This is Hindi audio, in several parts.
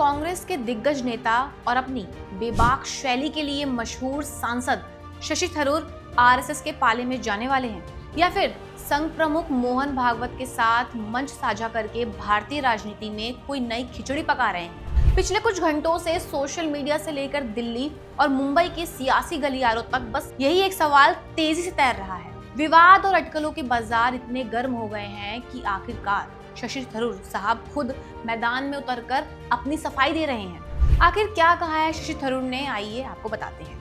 कांग्रेस के दिग्गज नेता और अपनी बेबाक शैली के लिए मशहूर सांसद शशि थरूर आरएसएस के पाले में जाने वाले हैं, या फिर संघ प्रमुख मोहन भागवत के साथ मंच साझा करके भारतीय राजनीति में कोई नई खिचड़ी पका रहे हैं। पिछले कुछ घंटों से सोशल मीडिया से लेकर दिल्ली और मुंबई के सियासी गलियारों तक बस यही एक सवाल तेजी से तैर रहा है। विवाद और अटकलों के बाजार इतने गर्म हो गए हैं कि आखिरकार शशि थरूर साहब खुद मैदान में उतरकर अपनी सफाई दे रहे हैं। आखिर क्या कहा है शशि थरूर ने, आइए आपको बताते हैं।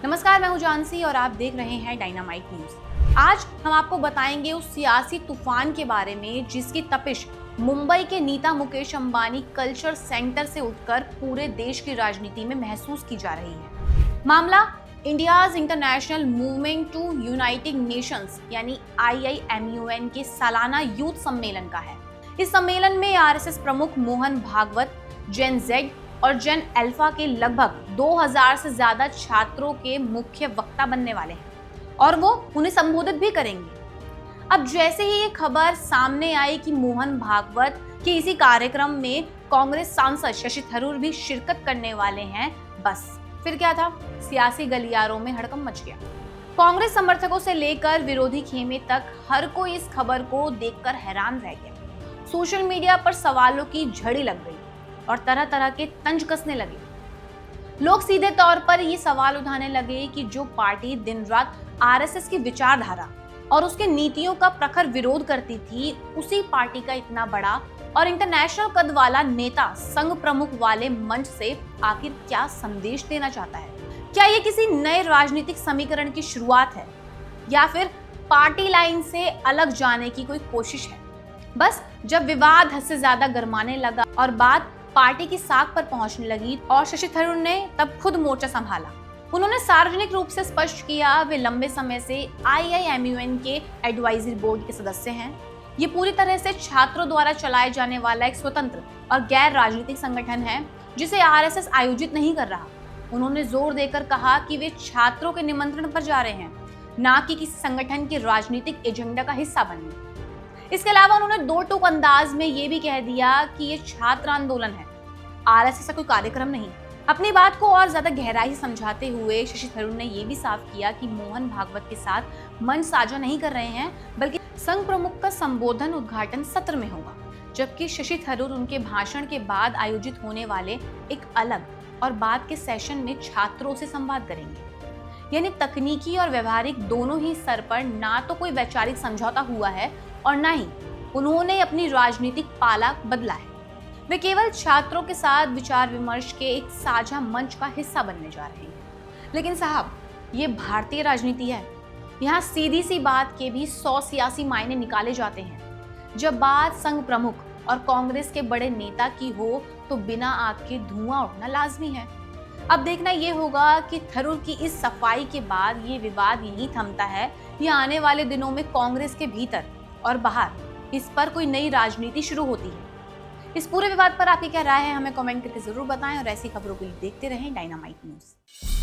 नमस्कार, मैं हूं जानसी और आप देख रहे हैं डायनामाइट न्यूज। आज हम आपको बताएंगे उस सियासी तूफान के बारे में जिसकी तपिश मुंबई के नीता मुकेश अंबानी कल्चर सेंटर से उठकर पूरे देश की राजनीति में महसूस की जा रही है। मामला India's international movement to United Nations यानी IIMUN के सालाना यूथ सम्मेलन का है। इस सम्मेलन में आरएसएस प्रमुख मोहन भागवत, जेन जेड और जेन अल्फा के लगभग 2000 से ज्यादा छात्रों के मुख्य वक्ता बनने वाले हैं और वो उन्हें संबोधित भी करेंगे। अब जैसे ही ये खबर सामने आई कि मोहन भागवत के इसी कार्यक्रम में कांग्रेस सांसद शशि थरूर भी शिरकत करने वाले हैं, बस फिर क्या था, सियासी गलियारों में हड़कंप मच गया। कांग्रेस समर्थकों से लेकर विरोधी खेमे तक हर कोई इस खबर को देखकर हैरान रह गया। सोशल मीडिया पर सवालों की झड़ी लग गई और तरह तरह के तंज कसने लगे। लोग सीधे तौर पर ये सवाल उठाने लगे कि जो पार्टी दिन रात आरएसएस की विचारधारा और उसके नीतियों का प्रखर विरोध करती थी, उसी पार्टी का इतना बड़ा और इंटरनेशनल कद वाला नेता संघ प्रमुख वाले मंच से आखिर क्या संदेश देना चाहता है? क्या ये किसी नए राजनीतिक समीकरण की शुरुआत है या फिर पार्टी लाइन से अलग जाने की कोई कोशिश है? बस जब विवाद हद से ज्यादा गर्माने लगा और बात पार्टी की साख पर पहुंचने लगी और शशि थरूर ने तब खुद मोर्चा संभाला। उन्होंने सार्वजनिक रूप से स्पष्ट किया वे लंबे समय से IIMUN के एडवाइजरी बोर्ड के सदस्य हैं। ये पूरी तरह से छात्रों द्वारा चलाए जाने वाला एक स्वतंत्र और गैर राजनीतिक संगठन है जिसे आरएसएस आयोजित नहीं कर रहा। उन्होंने जोर देकर कहा कि वे छात्रों के निमंत्रण पर जा रहे हैं, ना कि किसी संगठन के राजनीतिक एजेंडा का हिस्सा बनने। इसके अलावा उन्होंने दो टूक अंदाज में ये भी कह दिया कि ये छात्र आंदोलन है, आरएसएस का कोई कार्यक्रम नहीं। अपनी बात को और ज्यादा गहराई से समझाते हुए शशि थरूर ने यह भी साफ किया कि मोहन भागवत के साथ मंच साझा नहीं कर रहे हैं, बल्कि संघ प्रमुख का संबोधन उद्घाटन सत्र में होगा, जबकि शशि थरूर उनके भाषण के बाद आयोजित होने वाले एक अलग और बाद के सेशन में छात्रों से संवाद करेंगे। यानी तकनीकी और व्यवहारिक दोनों ही स्तर पर ना तो कोई वैचारिक समझौता हुआ है और ना ही उन्होंने अपनी राजनीतिक पाला बदला है। वे केवल छात्रों के साथ विचार विमर्श के एक साझा मंच का हिस्सा बनने जा रहे हैं। लेकिन साहब, ये भारतीय राजनीति है। यहाँ सीधी सी बात के भी 100 सियासी मायने निकाले जाते हैं। जब बात संघ प्रमुख और कांग्रेस के बड़े नेता की हो तो बिना आग के धुआं उठना लाजमी है। अब देखना ये होगा कि थरूर की इस सफाई के बाद ये विवाद यहीं थमता है या आने वाले दिनों में कांग्रेस के भीतर और बाहर इस पर कोई नई राजनीति शुरू होती है। इस पूरे विवाद पर आपकी क्या राय है, हमें कमेंट करके जरूर बताएं और ऐसी खबरों के लिए देखते रहें डायनामाइट न्यूज।